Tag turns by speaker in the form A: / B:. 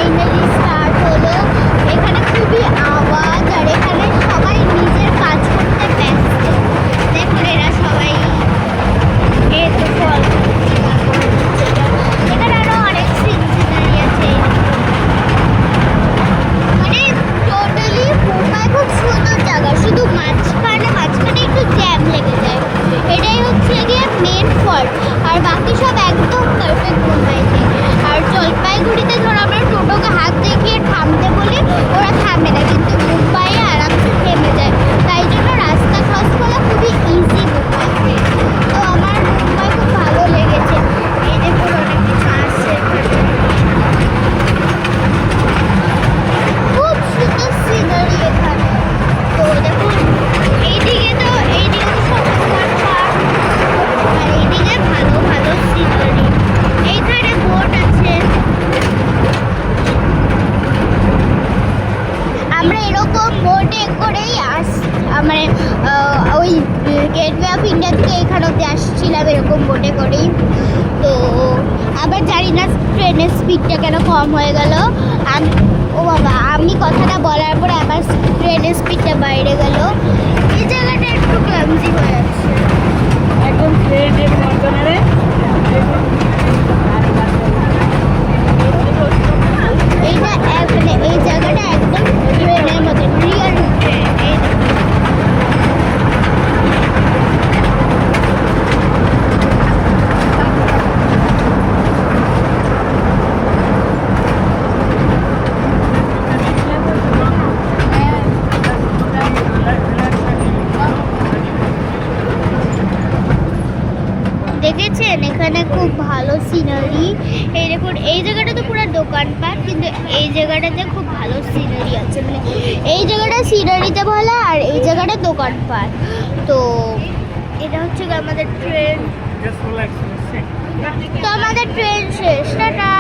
A: Finally start হলো। এখানে খুবই আওয়াজ আর এখানে সবাই নিজের কাজ করতে ব্যস্ত। দেখুন এরা সবাই এই তো ফল এখানে আরো অনেক সিনারি আছে। মানে টোটালি মুম্বাই খুব সুন্দর জায়গা, শুধু মাঝখানে একটু জ্যাম লেগে যায়, এটাই হচ্ছে গিয়ে মেন ফল্ট। আর বাকি সব একদম পারফেক্ট মুম্বাইতে। আর জলপাইগুড়িতে ধরো আমরা টোটোকে হাত দেখিয়ে থামতে বলি, ওরা থামে না, কিন্তু মুম্বাইয়ে আরামসে থেমে যায়। তাই জন্য রাস্তা ক্রস করা খুবই ইজি মুম্বাইতে। তো আমার মুম্বাই খুব ভালো লেগেছে। এই দেখুন অনেক কিছু আসছে, খুব সুন্দর সিনারি এখানে। তো দেখুন এইদিকে তো সব পার্ক, আর এইদিকে ভালো ভালো সিনারি। এইখানে বোট আছে। আমরা এরকম বোটে করেই মানে ওই গেটওয়ে অফ ইন্ডিয়া থেকে এখানে অব্দি আসছিলাম এরকম বোটে করেই। তো আবার জানি না ট্রেনের স্পিডটা কেন কম হয়ে গেল। ও বাবা, আমি কথাটা বলার পরে আবার ট্রেনের স্পিডটা বাইরে গেল। এই জায়গাটা একটু ক্লামজি হয়ে যাচ্ছে
B: একদম ট্রেনের মতন।
A: এইটা মানে এই জায়গাটা একদম ট্রেনের মতো রিয়েল ট্রেন। দেখেছেন এখানে খুব ভালো সিনারি। এই দেখুন এই জায়গাটা তো পুরো দোকানপাট, কিন্তু এই জায়গাটাতে খুব ভালো সিনারি আছে। মানে এই জায়গাটা সিনারিতে ভালো আর এই জায়গাটা দোকানপাট। তো এটা হচ্ছে আমাদের ট্রেন। তো আমাদের ট্রেন শেষ, টাটা।